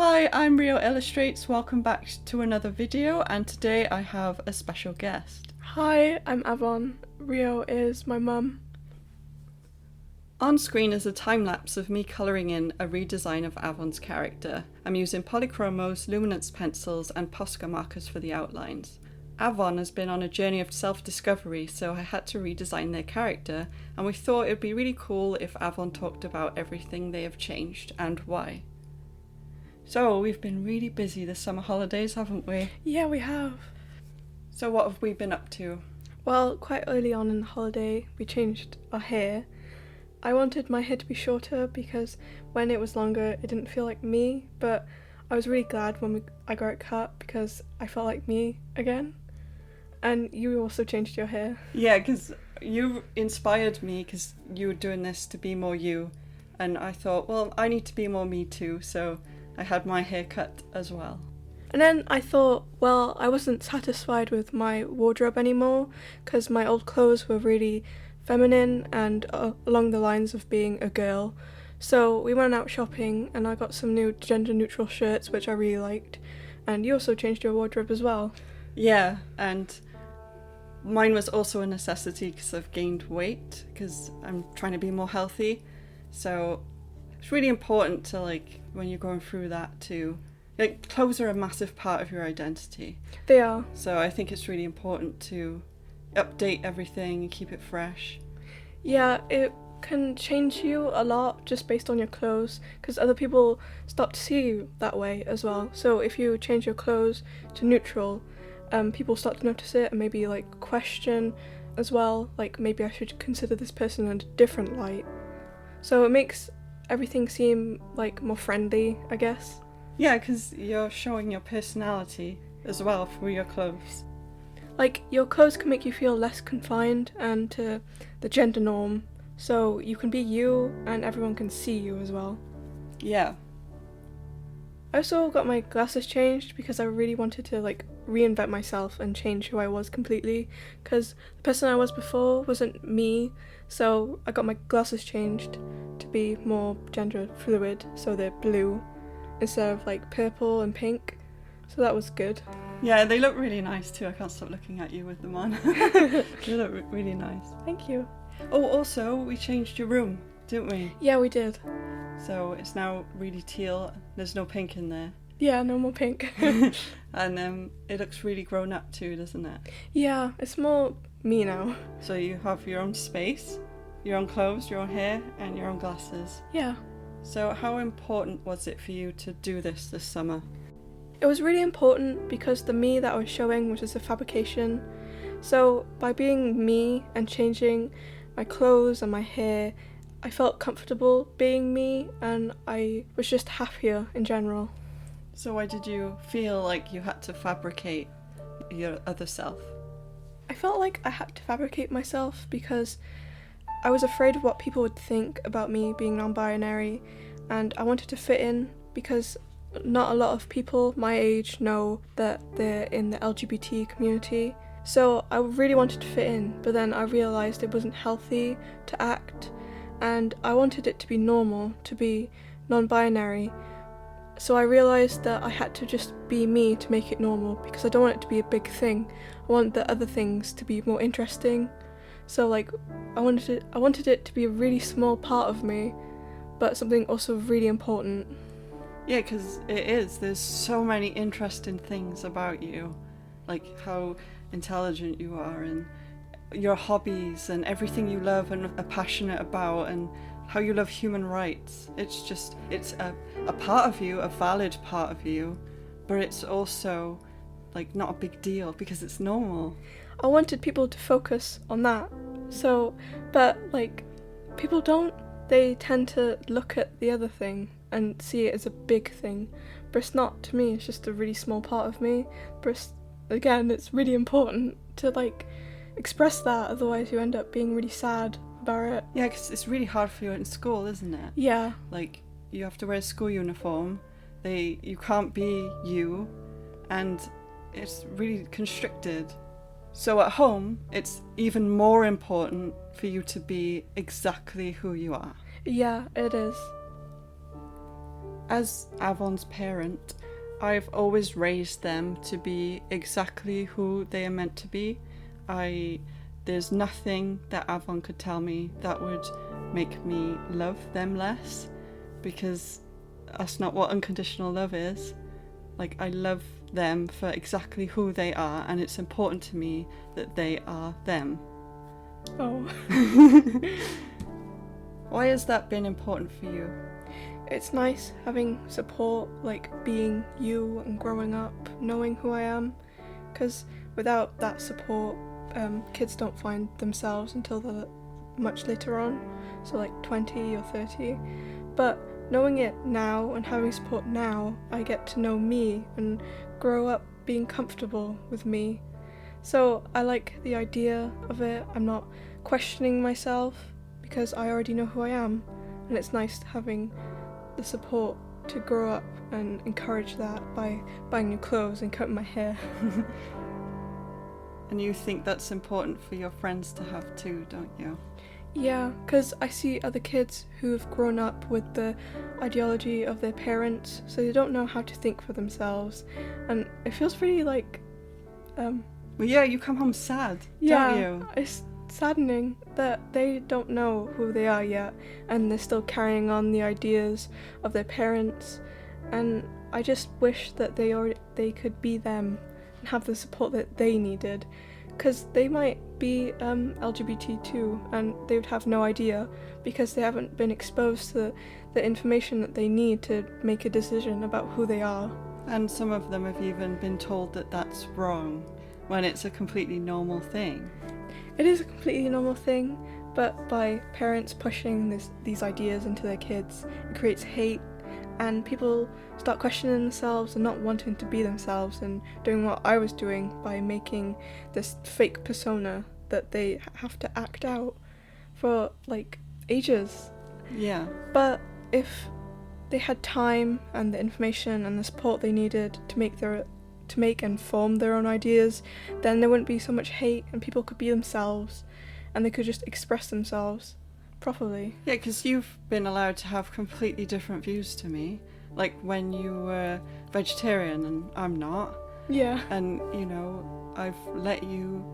Hi, I'm Rio Illustrates. Welcome back to another video, and today I have a special guest. Hi, I'm Avon. Rio is my mum. On screen is a time-lapse of me colouring in a redesign of Avon's character. I'm using polychromos, luminance pencils and Posca markers for the outlines. Avon has been on a journey of self-discovery, so I had to redesign their character, and we thought it would be really cool if Avon talked about everything they have changed and why. So we've been really busy this summer holidays, haven't we? Yeah, we have. So what have we been up to? Well, quite early on in the holiday, we changed our hair. I wanted my hair to be shorter because when it was longer, it didn't feel like me, but I was really glad when I got it cut because I felt like me again. And you also changed your hair. Yeah, because you inspired me because you were doing this to be more you. And I thought, well, I need to be more me too, so I had my hair cut as well. And then I thought, well, I wasn't satisfied with my wardrobe anymore because my old clothes were really feminine and along the lines of being a girl. So we went out shopping and I got some new gender neutral shirts which I really liked, and you also changed your wardrobe as well. Yeah, and mine was also a necessity because I've gained weight because I'm trying to be more healthy. So it's really important to, like, when you're going through that to, like, clothes are a massive part of your identity. They are. So I think it's really important to update everything and keep it fresh. Yeah, it can change you a lot just based on your clothes because other people start to see you that way as well. So if you change your clothes to neutral, people start to notice it and maybe like question as well, like maybe I should consider this person in a different light. So it makes everything seem like more friendly, I guess. Yeah, because you're showing your personality as well through your clothes. Like, your clothes can make you feel less confined and to the gender norm, so you can be you and everyone can see you as well. Yeah. I also got my glasses changed because I really wanted to like reinvent myself and change who I was completely, because the person I was before wasn't me, so I got my glasses changed to be more gender fluid, so they're blue instead of like purple and pink, so that was good. Yeah, they look really nice too. I can't stop looking at you with them on. They look really nice. Thank you. Oh, also, we changed your room, didn't we? Yeah, we did. So it's now really teal. There's no pink in there. Yeah, no more pink. And it looks really grown up too, doesn't it? Yeah, it's more me now. So you have your own space, your own clothes, your own hair, and your own glasses. Yeah. So how important was it for you to do this summer? It was really important because the me that I was showing was just a fabrication. So by being me and changing my clothes and my hair, I felt comfortable being me and I was just happier in general. So why did you feel like you had to fabricate your other self? I felt like I had to fabricate myself because I was afraid of what people would think about me being non-binary, and I wanted to fit in because not a lot of people my age know that they're in the LGBT community. So I really wanted to fit in, but then I realised it wasn't healthy to act, and I wanted it to be normal, to be non-binary. So I realised that I had to just be me to make it normal, because I don't want it to be a big thing. I want the other things to be more interesting. So like, I wanted it to be a really small part of me, but something also really important. Yeah, because it is. There's so many interesting things about you, like how intelligent you are and your hobbies and everything you love and are passionate about and how you love human rights. It's a part of you, a valid part of you, but it's also like not a big deal because it's normal. I wanted people to focus on that. So, but like, people don't. They tend to look at the other thing and see it as a big thing, but it's not to me. It's just a really small part of me. But again, it's really important to like express that, otherwise you end up being really sad about it. Yeah, because it's really hard for you in school, isn't it? Yeah. Like, you have to wear a school uniform, you can't be you, and it's really constricted. So at home, it's even more important for you to be exactly who you are. Yeah, it is. As Avon's parent, I've always raised them to be exactly who they are meant to be. There's nothing that Avon could tell me that would make me love them less, because that's not what unconditional love is. Like, I love them for exactly who they are, and it's important to me that they are them. Oh. Why has that been important for you? It's nice having support, like being you and growing up, knowing who I am, because without that support, kids don't find themselves until they're much later on, so like 20 or 30. But knowing it now and having support now, I get to know me and grow up being comfortable with me. So I like the idea of it. I'm not questioning myself because I already know who I am, and it's nice having the support to grow up and encourage that by buying new clothes and cutting my hair. And you think that's important for your friends to have too, don't you? Yeah, because I see other kids who have grown up with the ideology of their parents, so they don't know how to think for themselves, and it feels pretty like Well, yeah, you come home sad, yeah, don't you? it's saddening that they don't know who they are yet, and they're still carrying on the ideas of their parents, and I just wish that they could be them and have the support that they needed, because they might be LGBT too, and they would have no idea because they haven't been exposed to the information that they need to make a decision about who they are. And some of them have even been told that that's wrong, when it's a completely normal thing. It is a completely normal thing, but by parents pushing these ideas into their kids, it creates hate, and people start questioning themselves and not wanting to be themselves, and doing what I was doing by making this fake persona that they have to act out for like ages. Yeah. But if they had time and the information and the support they needed to make and form their own ideas, then there wouldn't be so much hate, and people could be themselves and they could just express themselves properly. Yeah, because you've been allowed to have completely different views to me. Like when you were vegetarian and I'm not. Yeah. And, you know, I've let you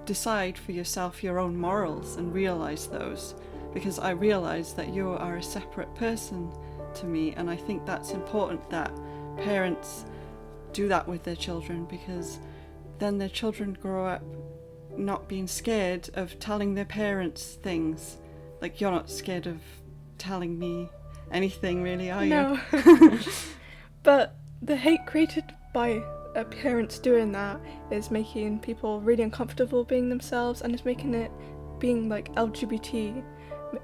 decide for yourself your own morals and realise those, because I realise that you are a separate person to me, and I think that's important that parents do that with their children, because then their children grow up not being scared of telling their parents things. Like, you're not scared of telling me anything, really, are you? No. But the hate created by parents doing that is making people really uncomfortable being themselves, and it's making it being like LGBT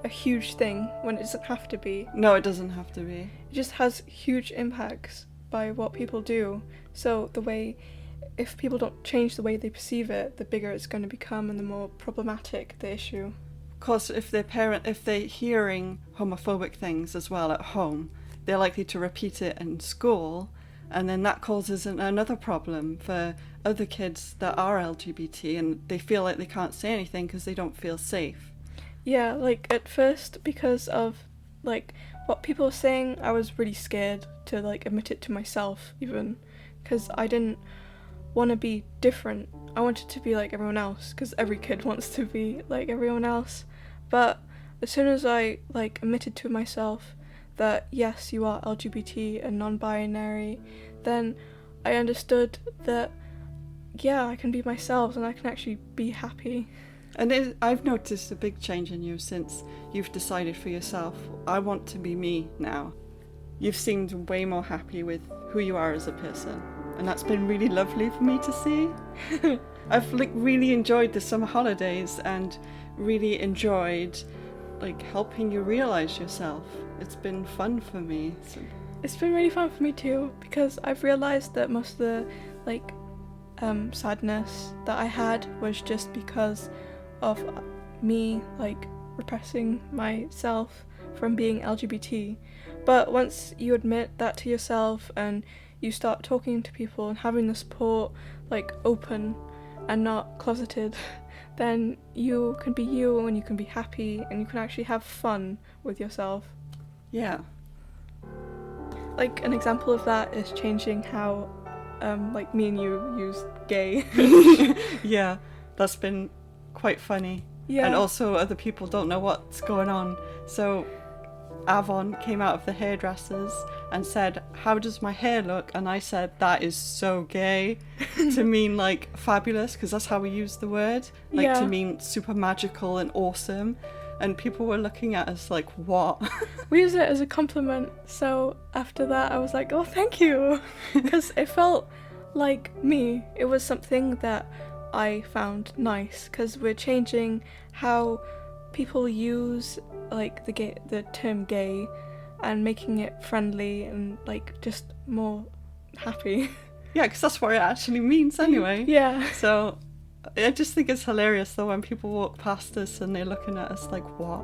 a huge thing when it doesn't have to be. No, it doesn't have to be. It just has huge impacts by what people do. So if people don't change the way they perceive it, the bigger it's going to become and the more problematic the issue. Of course, if they're hearing homophobic things as well at home, they're likely to repeat it in school, and then that causes another problem for other kids that are LGBT, and they feel like they can't say anything because they don't feel safe. Yeah, like at first, because of like what people were saying, I was really scared to like admit it to myself, even, because I didn't want to be different. I wanted to be like everyone else, because every kid wants to be like everyone else. But as soon as I like admitted to myself that yes, you are LGBT and non-binary, then I understood that yeah, I can be myself and I can actually be happy. And I've noticed a big change in you since you've decided for yourself, I want to be me now. You've seemed way more happy with who you are as a person, and that's been really lovely for me to see. I've really enjoyed the summer holidays and really enjoyed helping you realise yourself. It's been fun for me. So. It's been really fun for me too, because I've realised that most of the sadness that I had was just because of me repressing myself from being LGBT. But once you admit that to yourself and you start talking to people and having the support open and not closeted, then you can be you and you can be happy and you can actually have fun with yourself. Yeah. like an example of that is changing how like me and you use gay. Yeah, that's been quite funny. Yeah. And also other people don't know what's going on. So Avon came out of the hairdressers and said, "How does my hair look?" And I said, "That is so gay," to mean like fabulous, because that's how we use the word, like Yeah. to mean super magical and awesome. And people were looking at us like, what? We use it as a compliment. So after that, I was like, "Oh, thank you," because it felt like me. It was something that I found nice, because we're changing how people use like the term gay, and making it friendly and like just more happy. Yeah, because that's what it actually means anyway. Yeah. So I just think it's hilarious though when people walk past us and they're looking at us like, what?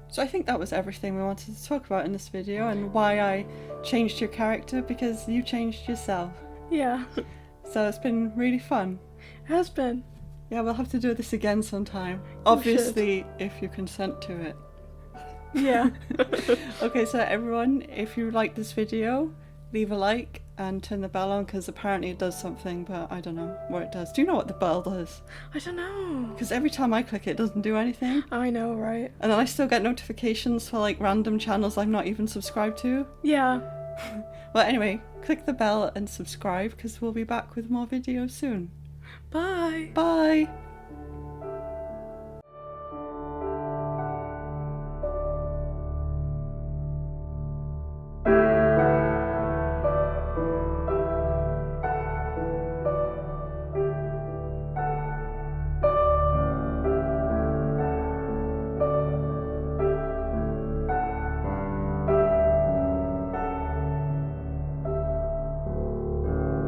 So I think that was everything we wanted to talk about in this video, and why I changed your character, because you changed yourself. Yeah. So it's been really fun. It has been. Yeah, we'll have to do this again sometime. We Obviously, if you consent to it. Yeah. Okay, so everyone, if you like this video, leave a like and turn the bell on, because apparently it does something, but I don't know what it does. Do you know what the bell does? I don't know. Because every time I click it, it doesn't do anything. I know, right? And then I still get notifications for like random channels I'm not even subscribed to. Yeah. Well, anyway, click the bell and subscribe, because we'll be back with more videos soon. Bye. Bye!